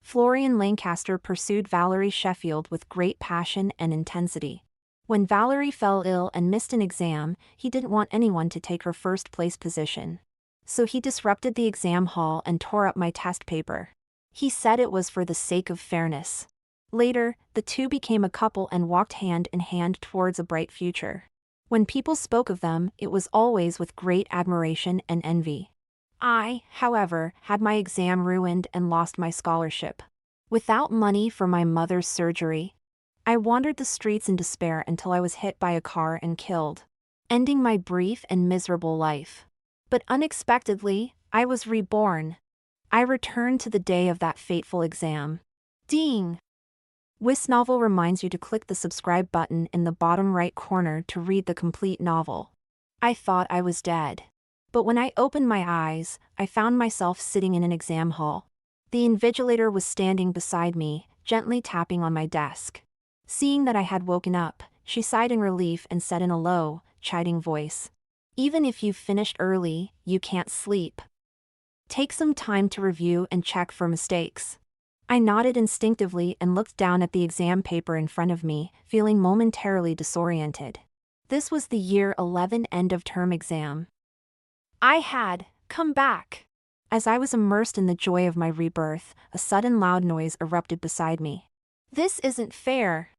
Florian Lancaster pursued Valerie Sheffield with great passion and intensity. When Valerie fell ill and missed an exam, he didn't want anyone to take her first-place position. So he disrupted the exam hall and tore up my test paper. He said it was for the sake of fairness. Later, the two became a couple and walked hand in hand towards a bright future. When people spoke of them, it was always with great admiration and envy. I, however, had my exam ruined and lost my scholarship. Without money for my mother's surgery, I wandered the streets in despair until I was hit by a car and killed, ending my brief and miserable life. But unexpectedly, I was reborn. I returned to the day of that fateful exam. Ding! This novel reminds you to click the subscribe button in the bottom right corner to read the complete novel. I thought I was dead. But when I opened my eyes, I found myself sitting in an exam hall. The invigilator was standing beside me, gently tapping on my desk. Seeing that I had woken up, she sighed in relief and said in a low, chiding voice, "Even if you've finished early, you can't sleep. Take some time to review and check for mistakes." I nodded instinctively and looked down at the exam paper in front of me, feeling momentarily disoriented. This was the Year 11 end-of-term exam. I had come back. As I was immersed in the joy of my rebirth, a sudden loud noise erupted beside me. "This isn't fair."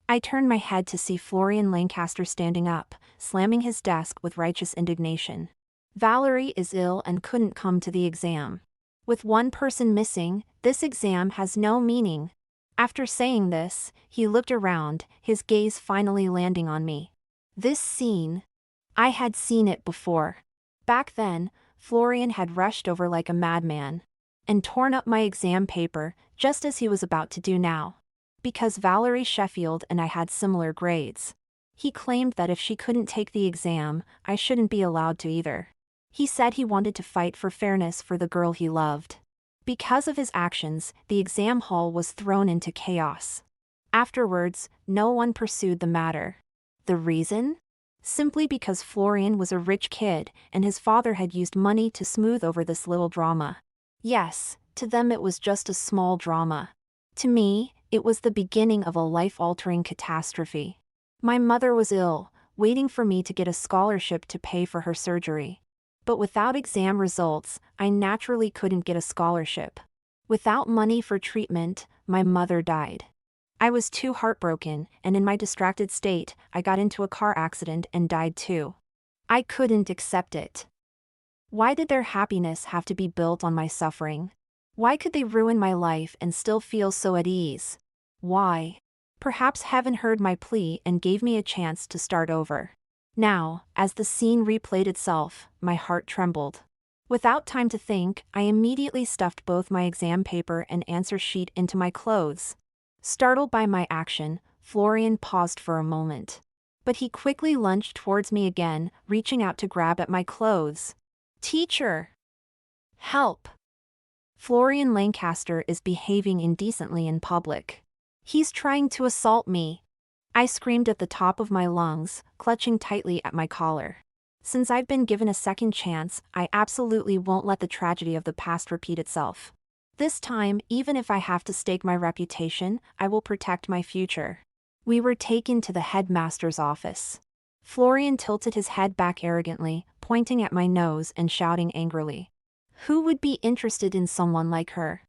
I turned my head to see Florian Lancaster standing up, slamming his desk with righteous indignation. "Valerie is ill and couldn't come to the exam. With one person missing, this exam has no meaning." After saying this, he looked around, his gaze finally landing on me. This scene, I had seen it before. Back then, Florian had rushed over like a madman and torn up my exam paper, just as he was about to do now. Because Valerie Sheffield and I had similar grades. He claimed that if she couldn't take the exam, I shouldn't be allowed to either. He said he wanted to fight for fairness for the girl he loved. Because of his actions, the exam hall was thrown into chaos. Afterwards, no one pursued the matter. The reason? Simply because Florian was a rich kid, and his father had used money to smooth over this little drama. Yes, to them it was just a small drama. To me, it was the beginning of a life-altering catastrophe. My mother was ill, waiting for me to get a scholarship to pay for her surgery. But without exam results, I naturally couldn't get a scholarship. Without money for treatment, my mother died. I was too heartbroken, and in my distracted state, I got into a car accident and died too. I couldn't accept it. Why did their happiness have to be built on my suffering? Why could they ruin my life and still feel so at ease? Why? Perhaps heaven heard my plea and gave me a chance to start over. Now, as the scene replayed itself, my heart trembled. Without time to think, I immediately stuffed both my exam paper and answer sheet into my clothes. Startled by my action, Florian paused for a moment. But he quickly lunged towards me again, reaching out to grab at my clothes. "Teacher! Help! Florian Lancaster is behaving indecently in public. He's trying to assault me." I screamed at the top of my lungs, clutching tightly at my collar. Since I've been given a second chance, I absolutely won't let the tragedy of the past repeat itself. This time, even if I have to stake my reputation, I will protect my future. We were taken to the headmaster's office. Florian tilted his head back arrogantly, pointing at my nose and shouting angrily, "Who would be interested in someone like her?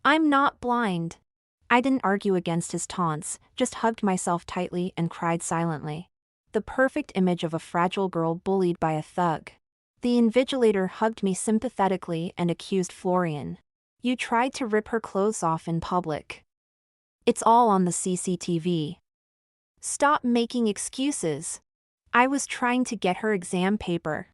I'm not blind." I didn't argue against his taunts, just hugged myself tightly and cried silently. The perfect image of a fragile girl bullied by a thug. The invigilator hugged me sympathetically and accused Florian. "You tried to rip her clothes off in public. It's all on the CCTV. Stop making excuses. I was trying to get her exam paper."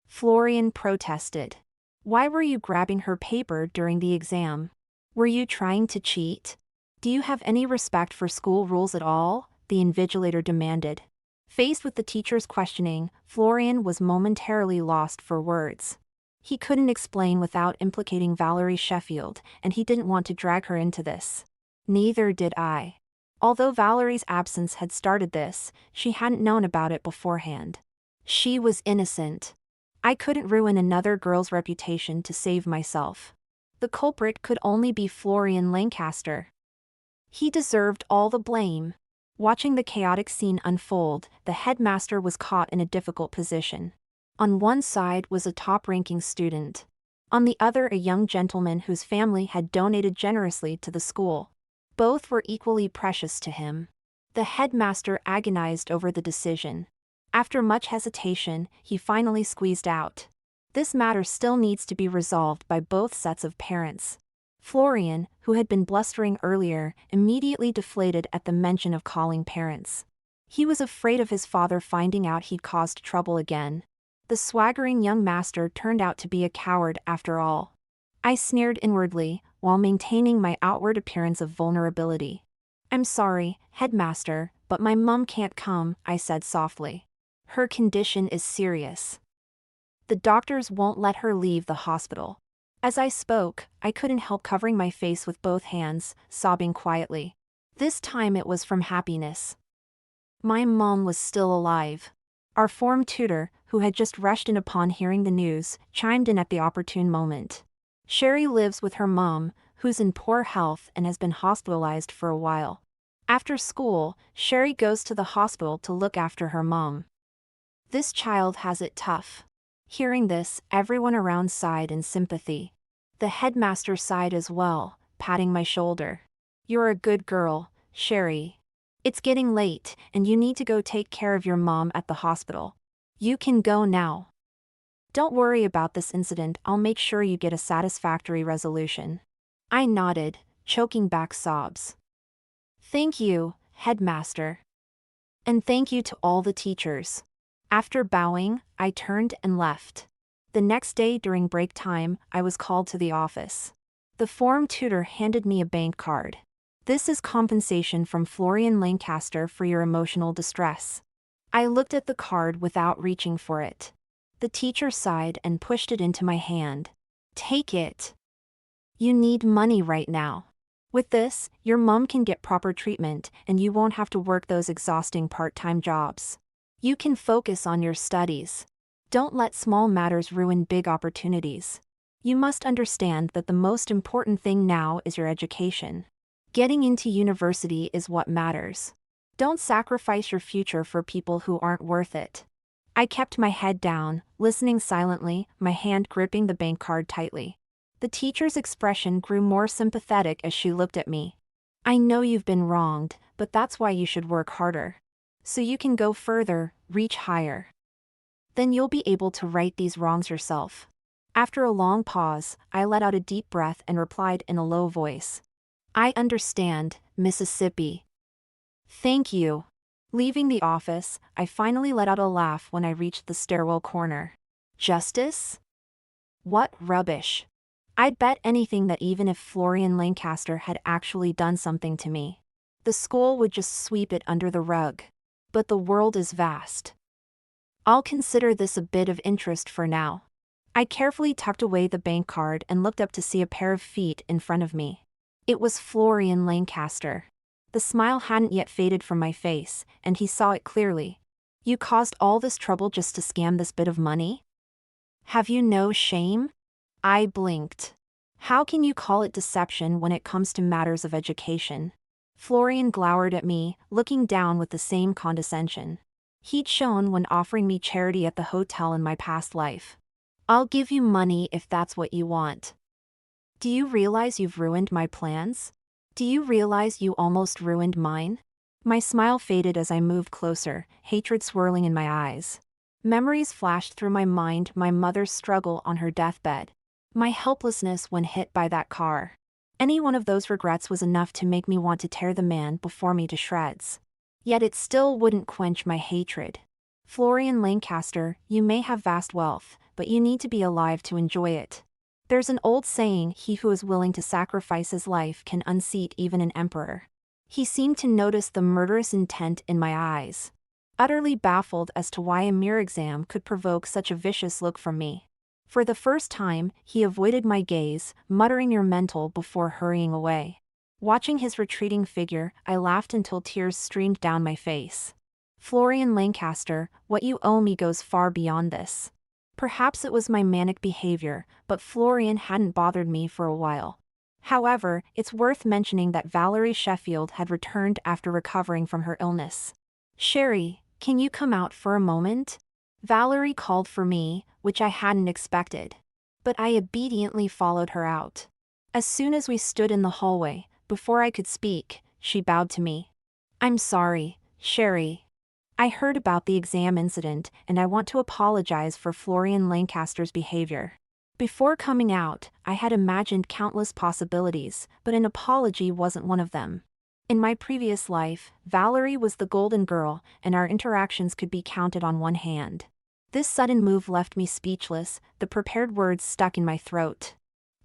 Florian protested. "Why were you grabbing her paper during the exam? Were you trying to cheat? Do you have any respect for school rules at all?" the invigilator demanded. Faced with the teacher's questioning, Florian was momentarily lost for words. He couldn't explain without implicating Valerie Sheffield, and he didn't want to drag her into this. Neither did I. Although Valerie's absence had started this, she hadn't known about it beforehand. She was innocent. I couldn't ruin another girl's reputation to save myself. The culprit could only be Florian Lancaster. He deserved all the blame. Watching the chaotic scene unfold, the headmaster was caught in a difficult position. On one side was a top-ranking student. On the other, a young gentleman whose family had donated generously to the school. Both were equally precious to him. The headmaster agonized over the decision. After much hesitation, he finally squeezed out, "This matter still needs to be resolved by both sets of parents." Florian, who had been blustering earlier, immediately deflated at the mention of calling parents. He was afraid of his father finding out he'd caused trouble again. The swaggering young master turned out to be a coward after all. I sneered inwardly, while maintaining my outward appearance of vulnerability. "I'm sorry, headmaster, but my mum can't come," I said softly. "Her condition is serious. The doctors won't let her leave the hospital." As I spoke, I couldn't help covering my face with both hands, sobbing quietly. This time it was from happiness. My mom was still alive. Our form tutor, who had just rushed in upon hearing the news, chimed in at the opportune moment. "Sherry lives with her mom, who's in poor health and has been hospitalized for a while. After school, Sherry goes to the hospital to look after her mom. This child has it tough." Hearing this, everyone around sighed in sympathy. The headmaster sighed as well, patting my shoulder. "You're a good girl, Sherry. It's getting late, and you need to go take care of your mom at the hospital. You can go now. Don't worry about this incident, I'll make sure you get a satisfactory resolution." I nodded, choking back sobs. "Thank you, headmaster. And thank you to all the teachers." After bowing, I turned and left. The next day during break time, I was called to the office. The form tutor handed me a bank card. "This is compensation from Florian Lancaster for your emotional distress." I looked at the card without reaching for it. The teacher sighed and pushed it into my hand. "Take it. You need money right now. With this, your mom can get proper treatment and you won't have to work those exhausting part-time jobs. You can focus on your studies. Don't let small matters ruin big opportunities. You must understand that the most important thing now is your education. Getting into university is what matters. Don't sacrifice your future for people who aren't worth it." I kept my head down, listening silently, my hand gripping the bank card tightly. The teacher's expression grew more sympathetic as she looked at me. "I know you've been wronged, but that's why you should work harder. So you can go further, reach higher. Then you'll be able to right these wrongs yourself." After a long pause, I let out a deep breath and replied in a low voice, "I understand, Mississippi. Thank you." Leaving the office, I finally let out a laugh when I reached the stairwell corner. Justice? What rubbish. I'd bet anything that even if Florian Lancaster had actually done something to me, the school would just sweep it under the rug. But the world is vast. I'll consider this a bit of interest for now. I carefully tucked away the bank card and looked up to see a pair of feet in front of me. It was Florian Lancaster. The smile hadn't yet faded from my face, and he saw it clearly. "You caused all this trouble just to scam this bit of money? Have you no shame?" I blinked. "How can you call it deception when it comes to matters of education?" Florian glowered at me, looking down with the same condescension he'd shown when offering me charity at the hotel in my past life. "I'll give you money if that's what you want. Do you realize you've ruined my plans? Do you realize you almost ruined mine?" My smile faded as I moved closer, hatred swirling in my eyes. Memories flashed through my mind, my mother's struggle on her deathbed, my helplessness when hit by that car. Any one of those regrets was enough to make me want to tear the man before me to shreds. Yet it still wouldn't quench my hatred. "Florian Lancaster, you may have vast wealth, but you need to be alive to enjoy it. There's an old saying, he who is willing to sacrifice his life can unseat even an emperor." He seemed to notice the murderous intent in my eyes. Utterly baffled as to why a mere exam could provoke such a vicious look from me. For the first time, he avoided my gaze, muttering "you're mental" before hurrying away. Watching his retreating figure, I laughed until tears streamed down my face. "Florian Lancaster, what you owe me goes far beyond this. Perhaps it was my manic behavior, but Florian hadn't bothered me for a while. However, it's worth mentioning that Valerie Sheffield had returned after recovering from her illness. "Sherry, can you come out for a moment?" Valerie called for me, which I hadn't expected. But I obediently followed her out. As soon as we stood in the hallway, before I could speak, she bowed to me. "I'm sorry, Sherry. I heard about the exam incident and I want to apologize for Florian Lancaster's behavior. Before coming out, I had imagined countless possibilities, but an apology wasn't one of them. In my previous life, Valerie was the golden girl, and our interactions could be counted on one hand. This sudden move left me speechless, the prepared words stuck in my throat.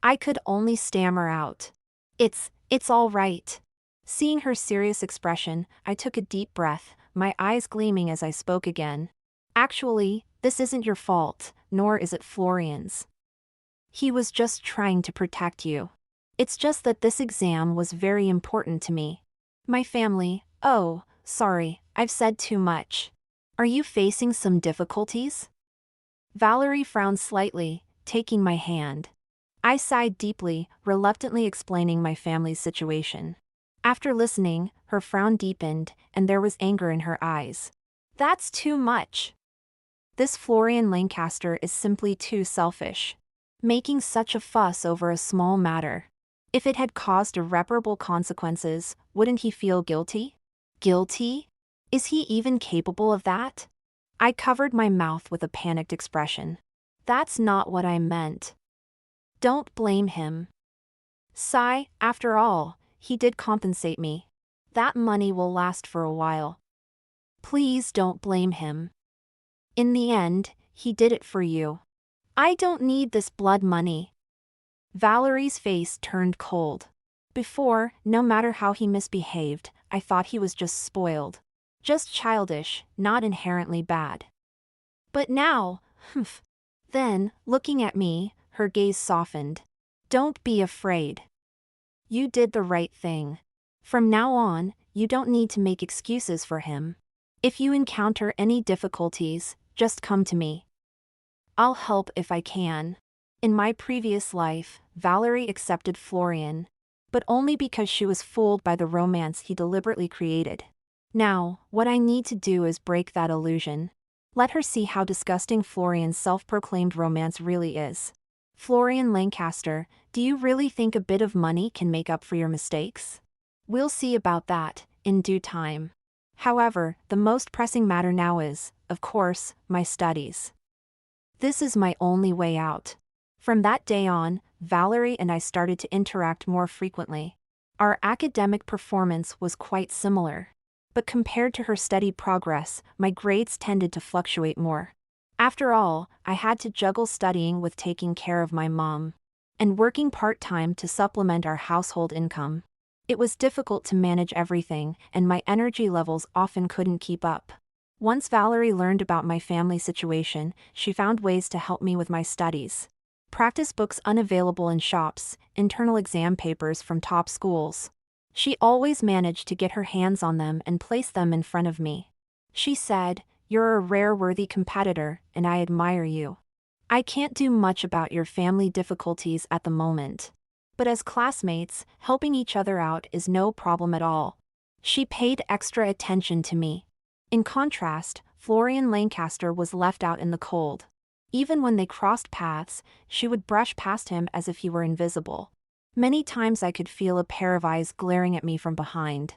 I could only stammer out, It's all right." Seeing her serious expression, I took a deep breath, my eyes gleaming as I spoke again. "Actually, this isn't your fault, nor is it Florian's. He was just trying to protect you. It's just that this exam was very important to me. My family, oh, sorry, I've said too much. Are you facing some difficulties?" Valerie frowned slightly, taking my hand. I sighed deeply, reluctantly explaining my family's situation. After listening, her frown deepened, and there was anger in her eyes. "That's too much. This Florian Lancaster is simply too selfish. Making such a fuss over a small matter. If it had caused irreparable consequences, wouldn't he feel guilty? Guilty? Is he even capable of that?" I covered my mouth with a panicked expression. "That's not what I meant. Don't blame him. Sigh, after all, he did compensate me. That money will last for a while. Please don't blame him. In the end, he did it for you. I don't need this blood money." Valerie's face turned cold. Before, no matter how he misbehaved, I thought he was just spoiled. Just childish, not inherently bad. But now, humph. Then, looking at me, her gaze softened. "Don't be afraid. You did the right thing. From now on, you don't need to make excuses for him. If you encounter any difficulties, just come to me. I'll help if I can." In my previous life, Valerie accepted Florian, but only because she was fooled by the romance he deliberately created. Now, what I need to do is break that illusion. Let her see how disgusting Florian's self-proclaimed romance really is. "Florian Lancaster, do you really think a bit of money can make up for your mistakes? We'll see about that, in due time. However, the most pressing matter now is, of course, my studies. This is my only way out." From that day on, Valerie and I started to interact more frequently. Our academic performance was quite similar. But compared to her steady progress, my grades tended to fluctuate more. After all, I had to juggle studying with taking care of my mom and working part-time to supplement our household income. It was difficult to manage everything, and my energy levels often couldn't keep up. Once Valerie learned about my family situation, she found ways to help me with my studies. Practice books unavailable in shops, internal exam papers from top schools. She always managed to get her hands on them and place them in front of me. She said, "You're a rare worthy competitor, and I admire you. I can't do much about your family difficulties at the moment. But as classmates, helping each other out is no problem at all." She paid extra attention to me. In contrast, Florian Lancaster was left out in the cold. Even when they crossed paths, she would brush past him as if he were invisible. Many times I could feel a pair of eyes glaring at me from behind.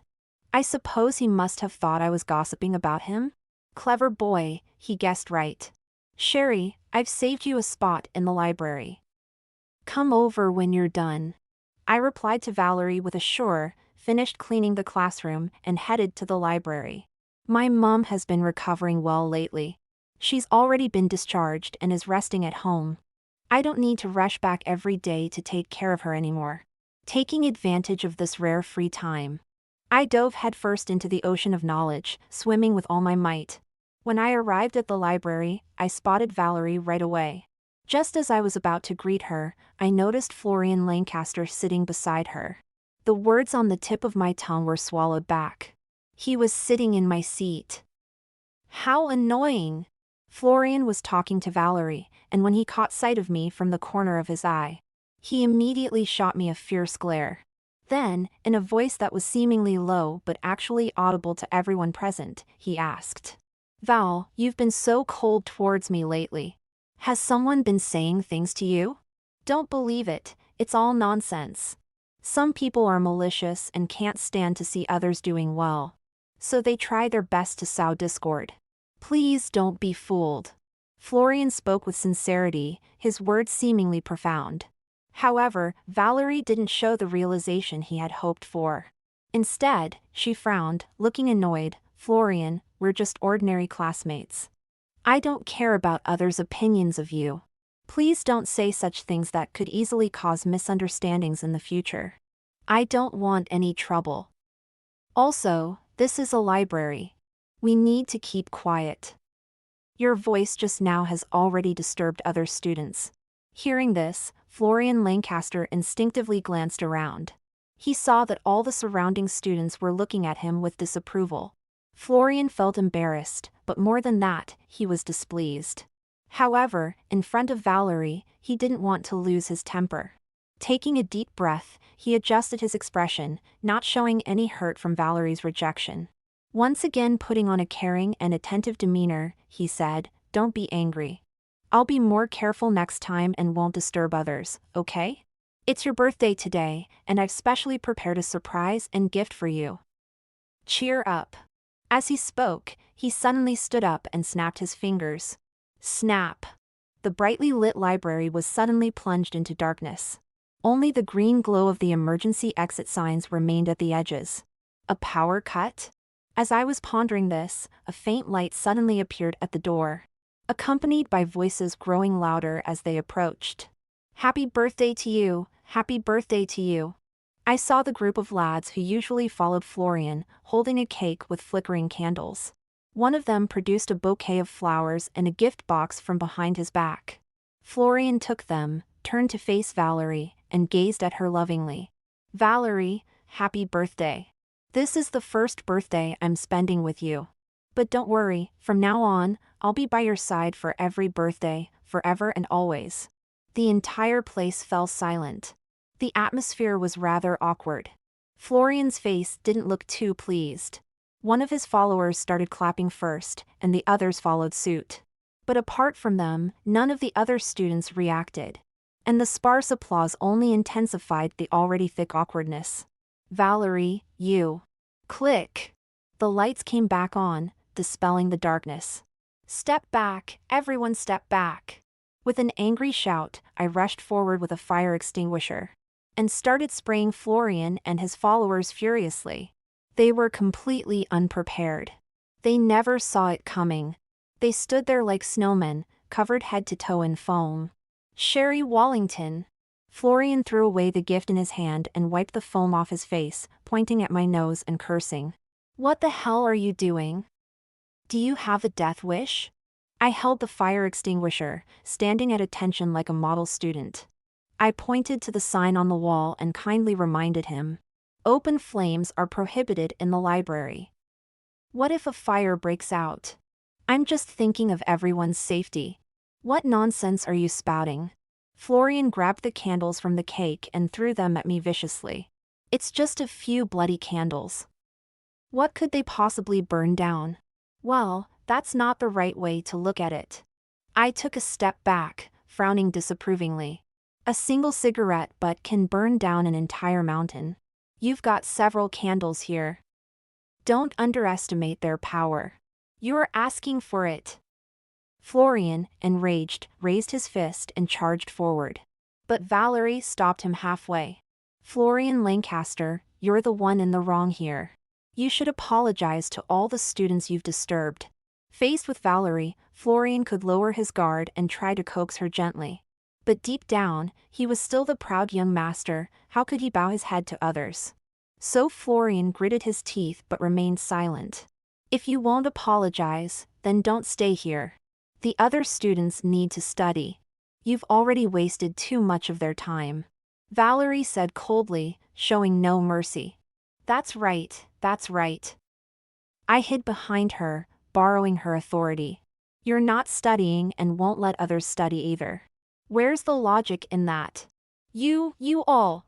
I suppose he must have thought I was gossiping about him? Clever boy, he guessed right. "Sherry, I've saved you a spot in the library. Come over when you're done." I replied to Valerie with a sure, finished cleaning the classroom, and headed to the library. My mom has been recovering well lately. She's already been discharged and is resting at home. I don't need to rush back every day to take care of her anymore. Taking advantage of this rare free time, I dove headfirst into the ocean of knowledge, swimming with all my might. When I arrived at the library, I spotted Valerie right away. Just as I was about to greet her, I noticed Florian Lancaster sitting beside her. The words on the tip of my tongue were swallowed back. He was sitting in my seat. How annoying! Florian was talking to Valerie, and when he caught sight of me from the corner of his eye, he immediately shot me a fierce glare. Then, in a voice that was seemingly low but actually audible to everyone present, he asked, "Val, you've been so cold towards me lately. Has someone been saying things to you? Don't believe it, it's all nonsense. Some people are malicious and can't stand to see others doing well. So they try their best to sow discord. Please don't be fooled." Florian spoke with sincerity, his words seemingly profound. However, Valerie didn't show the realization he had hoped for. Instead, she frowned, looking annoyed. "Florian, we're just ordinary classmates. I don't care about others' opinions of you. Please don't say such things that could easily cause misunderstandings in the future. I don't want any trouble. Also, this is a library. We need to keep quiet. Your voice just now has already disturbed other students." Hearing this, Florian Lancaster instinctively glanced around. He saw that all the surrounding students were looking at him with disapproval. Florian felt embarrassed, but more than that, he was displeased. However, in front of Valerie, he didn't want to lose his temper. Taking a deep breath, he adjusted his expression, not showing any hurt from Valerie's rejection. Once again putting on a caring and attentive demeanor, he said, "Don't be angry. I'll be more careful next time and won't disturb others, okay? It's your birthday today, and I've specially prepared a surprise and gift for you. Cheer up." As he spoke, he suddenly stood up and snapped his fingers. Snap! The brightly lit library was suddenly plunged into darkness. Only the green glow of the emergency exit signs remained at the edges. A power cut? As I was pondering this, a faint light suddenly appeared at the door, accompanied by voices growing louder as they approached. "Happy birthday to you, happy birthday to you." I saw the group of lads who usually followed Florian, holding a cake with flickering candles. One of them produced a bouquet of flowers and a gift box from behind his back. Florian took them, turned to face Valerie, and gazed at her lovingly. "Valerie, happy birthday. This is the first birthday I'm spending with you. But don't worry, from now on, I'll be by your side for every birthday, forever and always." The entire place fell silent. The atmosphere was rather awkward. Florian's face didn't look too pleased. One of his followers started clapping first, and the others followed suit. But apart from them, none of the other students reacted. And the sparse applause only intensified the already thick awkwardness. "Valerie, you." Click! The lights came back on, dispelling the darkness. "Step back, everyone step back." With an angry shout, I rushed forward with a fire extinguisher and started spraying Florian and his followers furiously. They were completely unprepared. They never saw it coming. They stood there like snowmen, covered head to toe in foam. "Sherry Wallington." Florian threw away the gift in his hand and wiped the foam off his face, pointing at my nose and cursing. "What the hell are you doing? Do you have a death wish?" I held the fire extinguisher, standing at attention like a model student. I pointed to the sign on the wall and kindly reminded him, "Open flames are prohibited in the library. What if a fire breaks out? I'm just thinking of everyone's safety." "What nonsense are you spouting?" Florian grabbed the candles from the cake and threw them at me viciously. "It's just a few bloody candles. What could they possibly burn down?" "Well, that's not the right way to look at it." I took a step back, frowning disapprovingly. "A single cigarette butt can burn down an entire mountain. You've got several candles here. Don't underestimate their power. You're asking for it." Florian, enraged, raised his fist and charged forward. But Valerie stopped him halfway. "Florian Lancaster, you're the one in the wrong here. You should apologize to all the students you've disturbed." Faced with Valerie, Florian could lower his guard and try to coax her gently. But deep down, he was still the proud young master. How could he bow his head to others? So Florian gritted his teeth but remained silent. "If you won't apologize, then don't stay here. The other students need to study. You've already wasted too much of their time," Valerie said coldly, showing no mercy. That's right, that's right." I hid behind her, borrowing her authority. You're not studying and won't let others study either. Where's the logic in that? You all.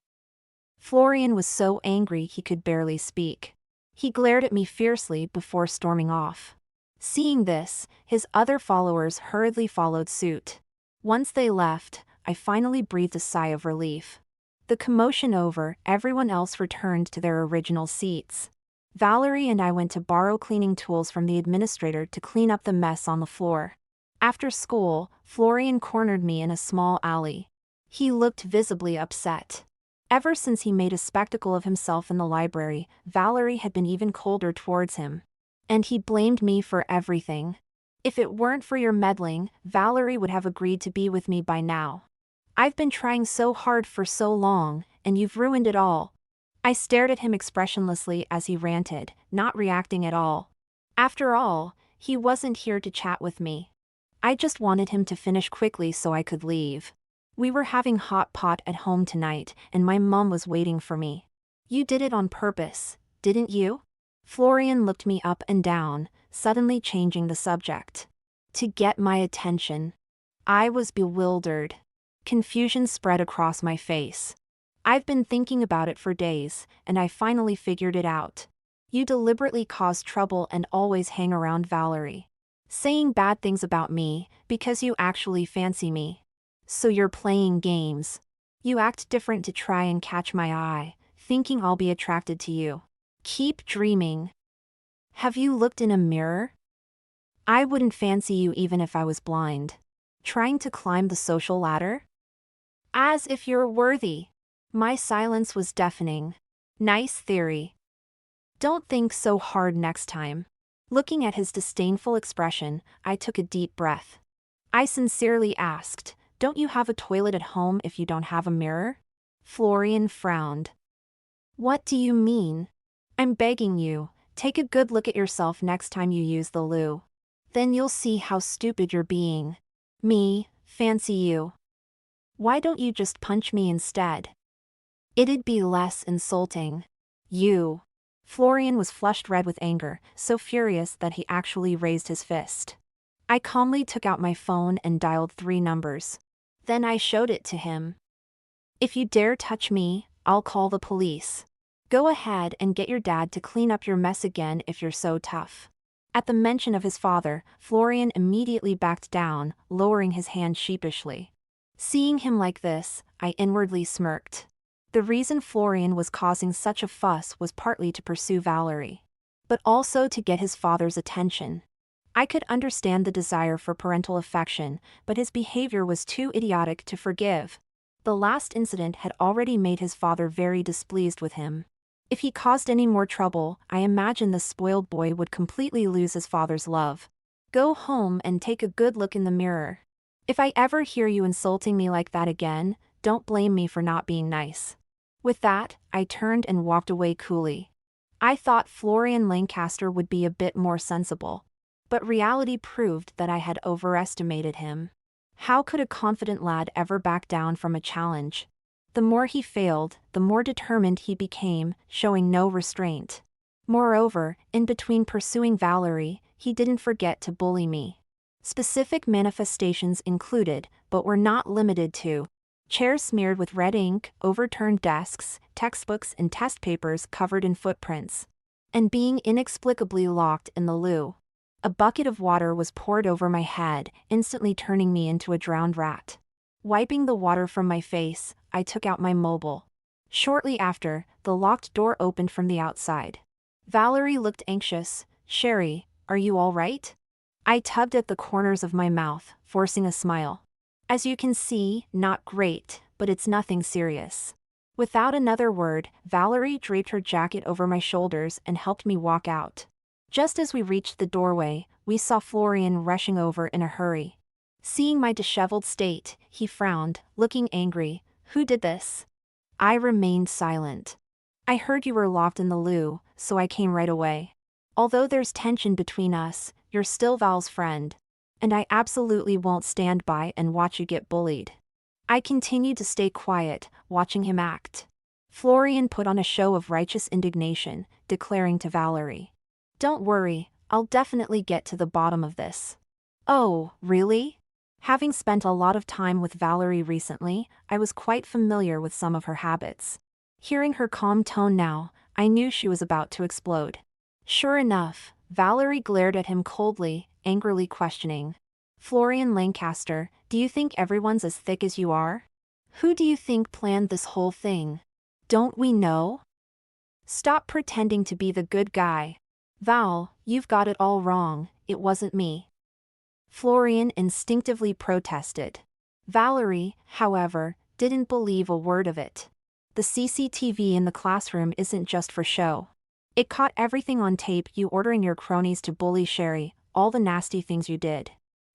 Florian was so angry he could barely speak. He glared at me fiercely before storming off. Seeing this, his other followers hurriedly followed suit. Once they left, I finally breathed a sigh of relief. The commotion over, everyone else returned to their original seats. Valerie and I went to borrow cleaning tools from the administrator to clean up the mess on the floor. After school, Florian cornered me in a small alley. He looked visibly upset. Ever since he made a spectacle of himself in the library, Valerie had been even colder towards him. And he blamed me for everything. If it weren't for your meddling, Valerie would have agreed to be with me by now. I've been trying so hard for so long, and you've ruined it all. I stared at him expressionlessly as he ranted, not reacting at all. After all, he wasn't here to chat with me. I just wanted him to finish quickly so I could leave. We were having hot pot at home tonight, and my mom was waiting for me. You did it on purpose, didn't you? Florian looked me up and down, suddenly changing the subject. To get my attention. I was bewildered. Confusion spread across my face. I've been thinking about it for days, and I finally figured it out. You deliberately cause trouble and always hang around Valerie. Saying bad things about me, because you actually fancy me. So you're playing games. You act different to try and catch my eye, thinking I'll be attracted to you. Keep dreaming. Have you looked in a mirror? I wouldn't fancy you even if I was blind. Trying to climb the social ladder? As if you're worthy. My silence was deafening. Nice theory. Don't think so hard next time. Looking at his disdainful expression, I took a deep breath. I sincerely asked, don't you have a toilet at home if you don't have a mirror? Florian frowned. What do you mean? I'm begging you, take a good look at yourself next time you use the loo. Then you'll see how stupid you're being. Me, fancy you. Why don't you just punch me instead? It'd be less insulting. You. Florian was flushed red with anger, so furious that he actually raised his fist. I calmly took out my phone and dialed 3 numbers. Then I showed it to him. If you dare touch me, I'll call the police. Go ahead and get your dad to clean up your mess again if you're so tough. At the mention of his father, Florian immediately backed down, lowering his hand sheepishly. Seeing him like this, I inwardly smirked. The reason Florian was causing such a fuss was partly to pursue Valerie, but also to get his father's attention. I could understand the desire for parental affection, but his behavior was too idiotic to forgive. The last incident had already made his father very displeased with him. If he caused any more trouble, I imagine the spoiled boy would completely lose his father's love. Go home and take a good look in the mirror. If I ever hear you insulting me like that again, don't blame me for not being nice. With that, I turned and walked away coolly. I thought Florian Lancaster would be a bit more sensible. But reality proved that I had overestimated him. How could a confident lad ever back down from a challenge? The more he failed, the more determined he became, showing no restraint. Moreover, in between pursuing Valerie, he didn't forget to bully me. Specific manifestations included, but were not limited to, chairs smeared with red ink, overturned desks, textbooks and test papers covered in footprints, and being inexplicably locked in the loo. A bucket of water was poured over my head, instantly turning me into a drowned rat. Wiping the water from my face, I took out my mobile. Shortly after, the locked door opened from the outside. Valerie looked anxious. Sherry, are you all right? I tugged at the corners of my mouth, forcing a smile. As you can see, not great, but it's nothing serious. Without another word, Valerie draped her jacket over my shoulders and helped me walk out. Just as we reached the doorway, we saw Florian rushing over in a hurry. Seeing my disheveled state, he frowned, looking angry. Who did this? I remained silent. I heard you were locked in the loo, so I came right away. Although there's tension between us, you're still Val's friend. And I absolutely won't stand by and watch you get bullied. I continued to stay quiet, watching him act. Florian put on a show of righteous indignation, declaring to Valerie, "Don't worry, I'll definitely get to the bottom of this." Oh, really? Having spent a lot of time with Valerie recently, I was quite familiar with some of her habits. Hearing her calm tone now, I knew she was about to explode. Sure enough, Valerie glared at him coldly, angrily questioning. Florian Lancaster, do you think everyone's as thick as you are? Who do you think planned this whole thing? Don't we know? Stop pretending to be the good guy. Val, you've got it all wrong, it wasn't me. Florian instinctively protested. Valerie, however, didn't believe a word of it. The CCTV in the classroom isn't just for show. It caught everything on tape, you ordering your cronies to bully Sherry, all the nasty things you did.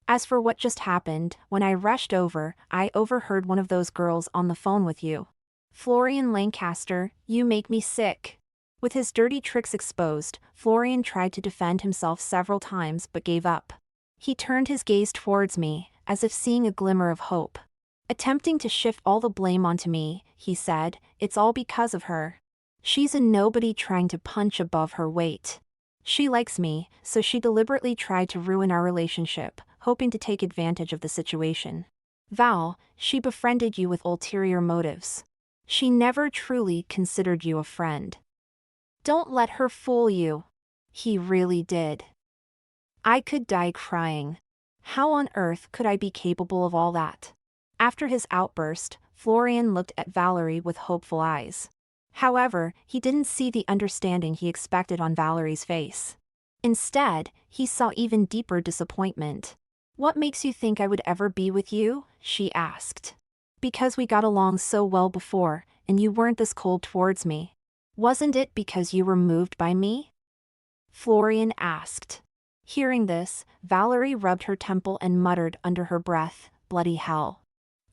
As for what just happened, when I rushed over, I overheard one of those girls on the phone with you. Florian Lancaster, you make me sick. With his dirty tricks exposed, Florian tried to defend himself several times but gave up. He turned his gaze towards me, as if seeing a glimmer of hope. Attempting to shift all the blame onto me, he said, it's all because of her. She's a nobody trying to punch above her weight. She likes me, so she deliberately tried to ruin our relationship, hoping to take advantage of the situation. Val, she befriended you with ulterior motives. She never truly considered you a friend. Don't let her fool you. He really did. I could die crying. How on earth could I be capable of all that? After his outburst, Florian looked at Valerie with hopeful eyes. However, he didn't see the understanding he expected on Valerie's face. Instead, he saw even deeper disappointment. What makes you think I would ever be with you? She asked. Because we got along so well before, and you weren't this cold towards me. Wasn't it because you were moved by me? Florian asked. Hearing this, Valerie rubbed her temple and muttered under her breath, bloody hell.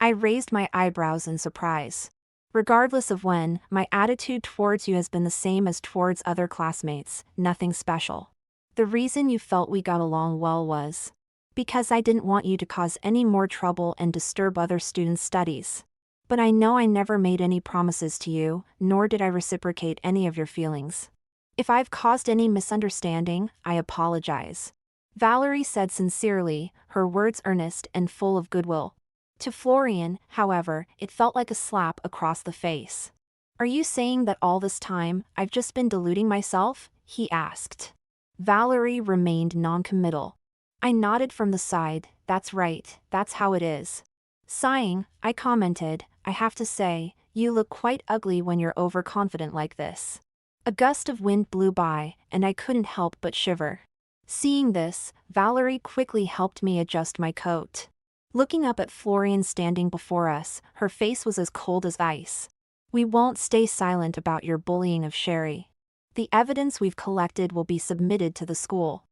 I raised my eyebrows in surprise. Regardless of when, my attitude towards you has been the same as towards other classmates, nothing special. The reason you felt we got along well was because I didn't want you to cause any more trouble and disturb other students' studies. But I know I never made any promises to you, nor did I reciprocate any of your feelings. If I've caused any misunderstanding, I apologize. Valerie said sincerely, her words earnest and full of goodwill. To Florian, however, it felt like a slap across the face. Are you saying that all this time, I've just been deluding myself? He asked. Valerie remained noncommittal. I nodded from the side, that's right, that's how it is. Sighing, I commented, I have to say, you look quite ugly when you're overconfident like this. A gust of wind blew by, and I couldn't help but shiver. Seeing this, Valerie quickly helped me adjust my coat. Looking up at Florian standing before us, her face was as cold as ice. We won't stay silent about your bullying of Sherry. The evidence we've collected will be submitted to the school.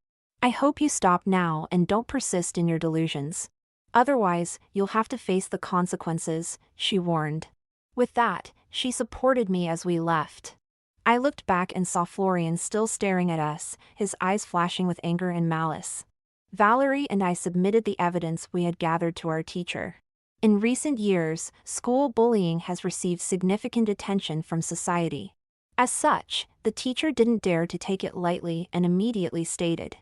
I hope you stop now and don't persist in your delusions. Otherwise, you'll have to face the consequences, she warned. With that, she supported me as we left. I looked back and saw Florian still staring at us, his eyes flashing with anger and malice. Valerie and I submitted the evidence we had gathered to our teacher. In recent years, school bullying has received significant attention from society. As such, the teacher didn't dare to take it lightly and immediately stated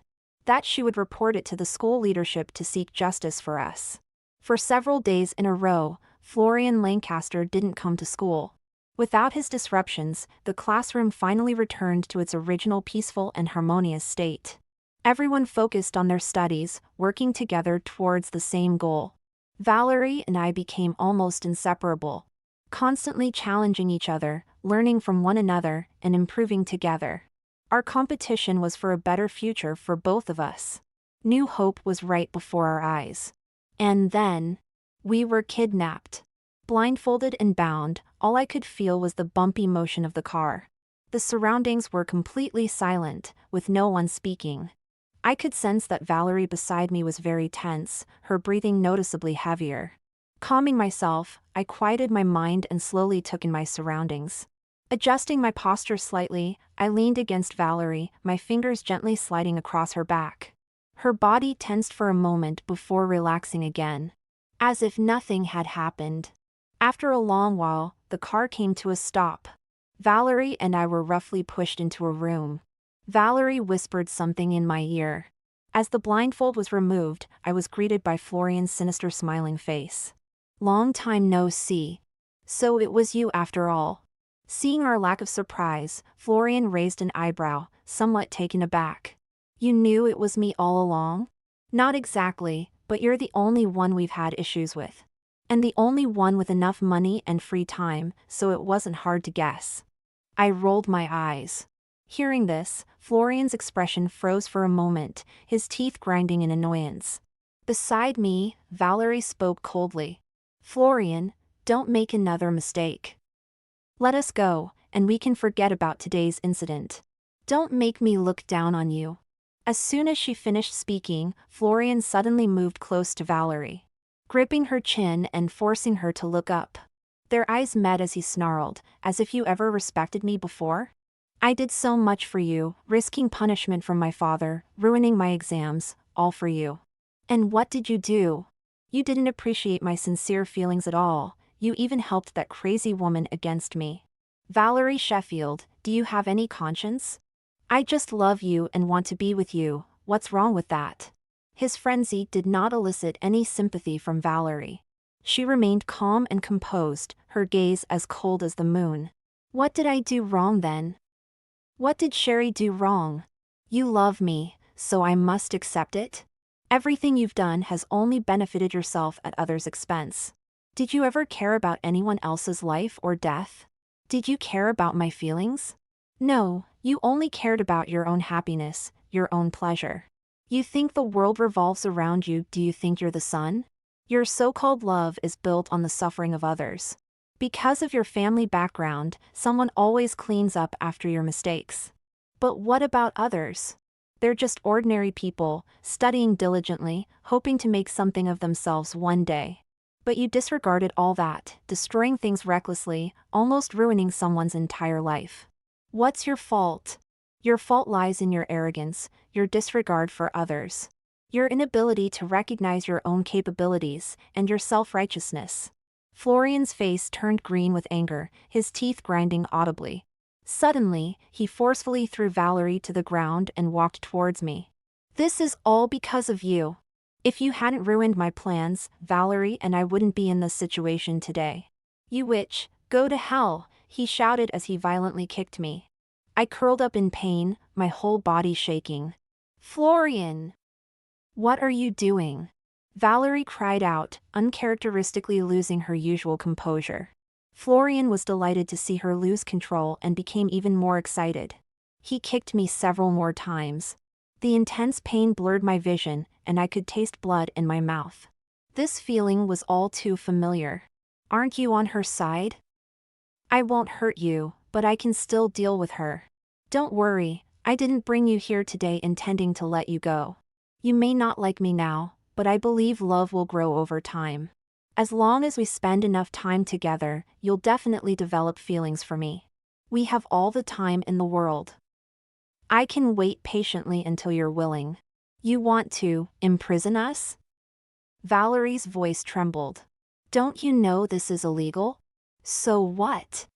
that she would report it to the school leadership to seek justice for us. For several days in a row, Florian Lancaster didn't come to school. Without his disruptions, the classroom finally returned to its original peaceful and harmonious state. Everyone focused on their studies, working together towards the same goal. Valerie and I became almost inseparable, constantly challenging each other, learning from one another, and improving together. Our competition was for a better future for both of us. New hope was right before our eyes. And then, we were kidnapped. Blindfolded and bound, all I could feel was the bumpy motion of the car. The surroundings were completely silent, with no one speaking. I could sense that Valerie beside me was very tense, her breathing noticeably heavier. Calming myself, I quieted my mind and slowly took in my surroundings. Adjusting my posture slightly, I leaned against Valerie, my fingers gently sliding across her back. Her body tensed for a moment before relaxing again, as if nothing had happened. After a long while, the car came to a stop. Valerie and I were roughly pushed into a room. Valerie whispered something in my ear. As the blindfold was removed, I was greeted by Florian's sinister smiling face. Long time no see. So it was you after all. Seeing our lack of surprise, Florian raised an eyebrow, somewhat taken aback. You knew it was me all along? Not exactly, but you're the only one we've had issues with. And the only one with enough money and free time, so it wasn't hard to guess. I rolled my eyes. Hearing this, Florian's expression froze for a moment, his teeth grinding in annoyance. Beside me, Valerie spoke coldly. Florian, don't make another mistake. Let us go, and we can forget about today's incident. Don't make me look down on you. As soon as she finished speaking, Florian suddenly moved close to Valerie, gripping her chin and forcing her to look up. Their eyes met as he snarled, as if you ever respected me before? I did so much for you, risking punishment from my father, ruining my exams, all for you. And what did you do? You didn't appreciate my sincere feelings at all, you even helped that crazy woman against me. Valerie Sheffield, do you have any conscience? I just love you and want to be with you, what's wrong with that? His frenzy did not elicit any sympathy from Valerie. She remained calm and composed, her gaze as cold as the moon. What did I do wrong then? What did Sherry do wrong? You love me, so I must accept it? Everything you've done has only benefited yourself at others' expense. Did you ever care about anyone else's life or death? Did you care about my feelings? No, you only cared about your own happiness, your own pleasure. You think the world revolves around you, do you think you're the sun? Your so-called love is built on the suffering of others. Because of your family background, someone always cleans up after your mistakes. But what about others? They're just ordinary people, studying diligently, hoping to make something of themselves one day. But you disregarded all that, destroying things recklessly, almost ruining someone's entire life. What's your fault? Your fault lies in your arrogance, your disregard for others, your inability to recognize your own capabilities, and your self-righteousness. Florian's face turned green with anger, his teeth grinding audibly. Suddenly, he forcefully threw Valerie to the ground and walked towards me. This is all because of you. If you hadn't ruined my plans, Valerie and I wouldn't be in this situation today. You witch, go to hell, he shouted as he violently kicked me. I curled up in pain, my whole body shaking. Florian! What are you doing? Valerie cried out, uncharacteristically losing her usual composure. Florian was delighted to see her lose control and became even more excited. He kicked me several more times. The intense pain blurred my vision, and I could taste blood in my mouth. This feeling was all too familiar. Aren't you on her side? I won't hurt you, but I can still deal with her. Don't worry, I didn't bring you here today intending to let you go. You may not like me now, but I believe love will grow over time. As long as we spend enough time together, you'll definitely develop feelings for me. We have all the time in the world. I can wait patiently until you're willing. You want to imprison us? Valerie's voice trembled. Don't you know this is illegal? So what?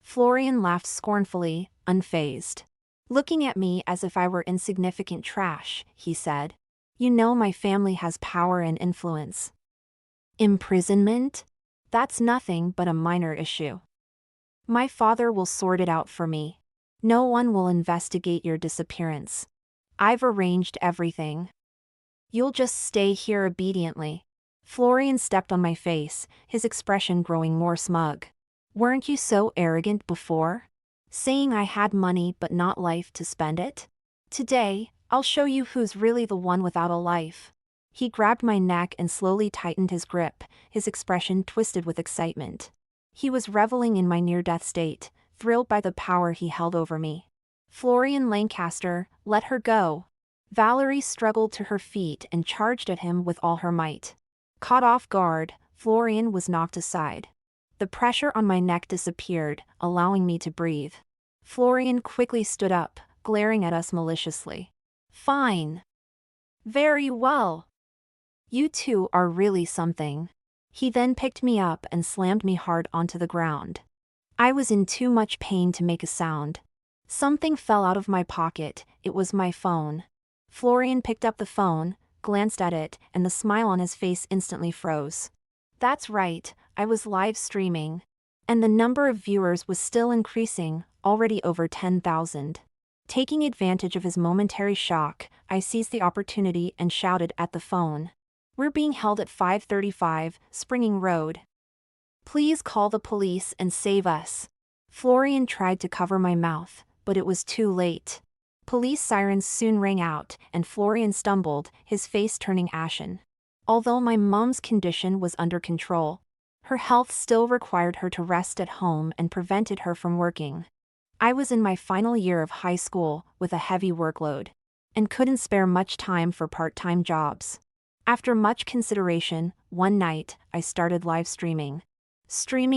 Florian laughed scornfully, unfazed. Looking at me as if I were insignificant trash, he said. You know my family has power and influence. Imprisonment? That's nothing but a minor issue. My father will sort it out for me. No one will investigate your disappearance. I've arranged everything. You'll just stay here obediently. Florian stepped on my face, his expression growing more smug. Weren't you so arrogant before? Saying I had money but not life to spend it? Today, I'll show you who's really the one without a life. He grabbed my neck and slowly tightened his grip, his expression twisted with excitement. He was reveling in my near-death state, thrilled by the power he held over me. Florian Lancaster, let her go. Valerie struggled to her feet and charged at him with all her might. Caught off guard, Florian was knocked aside. The pressure on my neck disappeared, allowing me to breathe. Florian quickly stood up, glaring at us maliciously. Fine. Very well. You two are really something. He then picked me up and slammed me hard onto the ground. I was in too much pain to make a sound. Something fell out of my pocket, it was my phone. Florian picked up the phone, glanced at it, and the smile on his face instantly froze. That's right, I was live streaming. And the number of viewers was still increasing, already over 10,000. Taking advantage of his momentary shock, I seized the opportunity and shouted at the phone. We're being held at 535 Springing Road. Please call the police and save us. Florian tried to cover my mouth, but it was too late. Police sirens soon rang out, and Florian stumbled, his face turning ashen. Although my mom's condition was under control, her health still required her to rest at home and prevented her from working. I was in my final year of high school, with a heavy workload, and couldn't spare much time for part-time jobs. After much consideration, one night, I started live streaming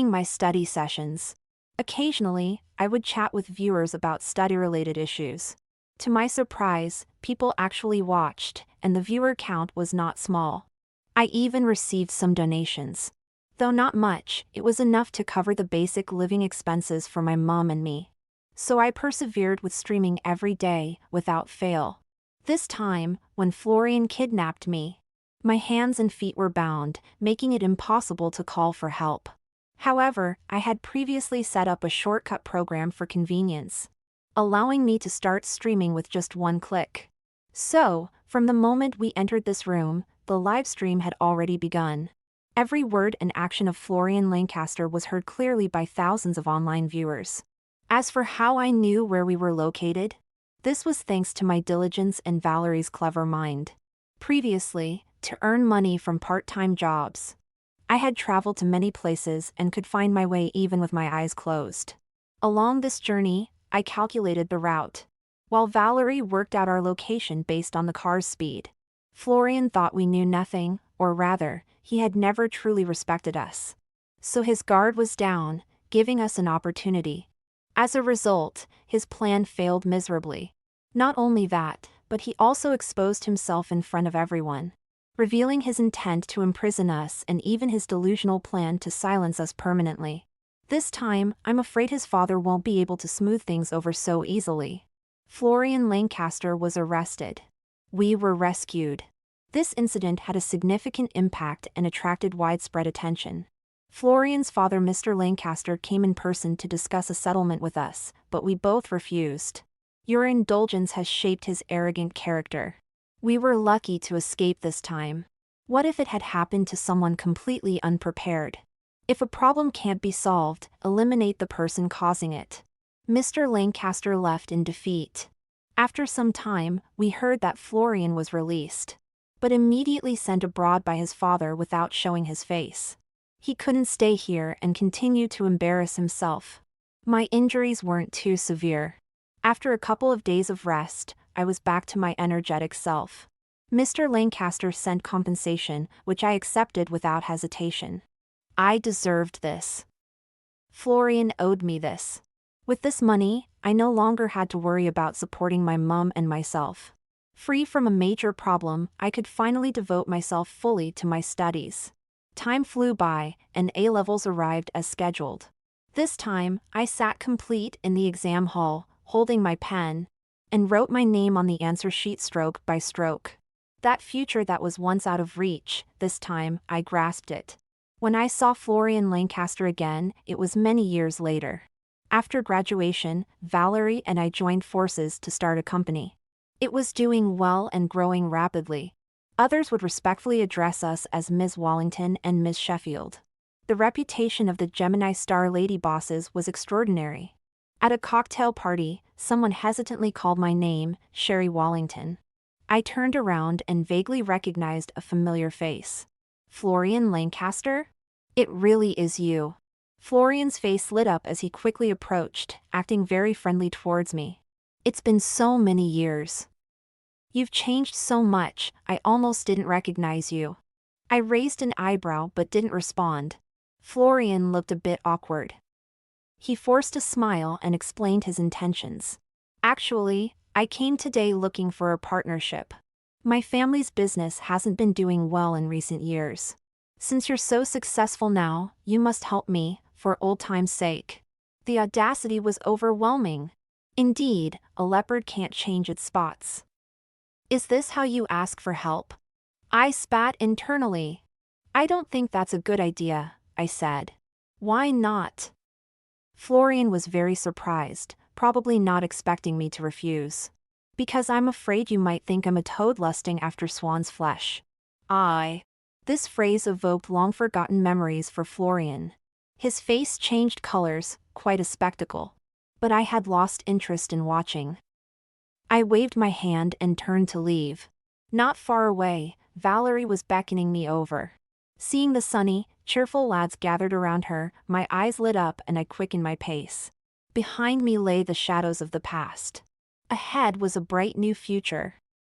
my study sessions. Occasionally, I would chat with viewers about study-related issues. To my surprise, people actually watched, and the viewer count was not small. I even received some donations. Though not much, it was enough to cover the basic living expenses for my mom and me. So I persevered with streaming every day, without fail. This time, when Florian kidnapped me, my hands and feet were bound, making it impossible to call for help. However, I had previously set up a shortcut program for convenience, allowing me to start streaming with just one click. So, from the moment we entered this room, the live stream had already begun. Every word and action of Florian Lancaster was heard clearly by thousands of online viewers. As for how I knew where we were located, this was thanks to my diligence and Valerie's clever mind. Previously, to earn money from part-time jobs, I had traveled to many places and could find my way even with my eyes closed. Along this journey, I calculated the route, while Valerie worked out our location based on the car's speed. Florian thought we knew nothing, or rather, he had never truly respected us. So his guard was down, giving us an opportunity. As a result, his plan failed miserably. Not only that, but he also exposed himself in front of everyone, revealing his intent to imprison us and even his delusional plan to silence us permanently. This time, I'm afraid his father won't be able to smooth things over so easily. Florian Lancaster was arrested. We were rescued. This incident had a significant impact and attracted widespread attention. Florian's father, Mr. Lancaster, came in person to discuss a settlement with us, but we both refused. Your indulgence has shaped his arrogant character. We were lucky to escape this time. What if it had happened to someone completely unprepared? If a problem can't be solved, eliminate the person causing it. Mr. Lancaster left in defeat. After some time, we heard that Florian was released, but immediately sent abroad by his father without showing his face. He couldn't stay here and continue to embarrass himself. My injuries weren't too severe. After a couple of days of rest, I was back to my energetic self. Mr. Lancaster sent compensation, which I accepted without hesitation. I deserved this. Florian owed me this. With this money, I no longer had to worry about supporting my mom and myself. Free from a major problem, I could finally devote myself fully to my studies. Time flew by, and A-levels arrived as scheduled. This time, I sat complete in the exam hall, holding my pen, and wrote my name on the answer sheet stroke by stroke. That future that was once out of reach, this time, I grasped it. When I saw Florian Lancaster again, it was many years later. After graduation, Valerie and I joined forces to start a company. It was doing well and growing rapidly. Others would respectfully address us as Ms. Wallington and Ms. Sheffield. The reputation of the Gemini Star Lady bosses was extraordinary. At a cocktail party, someone hesitantly called my name, Sherry Wallington. I turned around and vaguely recognized a familiar face. Florian Lancaster? It really is you. Florian's face lit up as he quickly approached, acting very friendly towards me. It's been so many years. You've changed so much, I almost didn't recognize you. I raised an eyebrow but didn't respond. Florian looked a bit awkward. He forced a smile and explained his intentions. Actually, I came today looking for a partnership. My family's business hasn't been doing well in recent years. Since you're so successful now, you must help me, for old time's sake. The audacity was overwhelming. Indeed, a leopard can't change its spots. Is this how you ask for help? I spat internally. I don't think that's a good idea, I said. Why not? Florian was very surprised, probably not expecting me to refuse. Because I'm afraid you might think I'm a toad lusting after swan's flesh. This phrase evoked long-forgotten memories for Florian. His face changed colors, quite a spectacle. But I had lost interest in watching. I waved my hand and turned to leave. Not far away, Valerie was beckoning me over. Seeing the sunny, cheerful lads gathered around her, my eyes lit up and I quickened my pace. Behind me lay the shadows of the past. Ahead was a bright new future.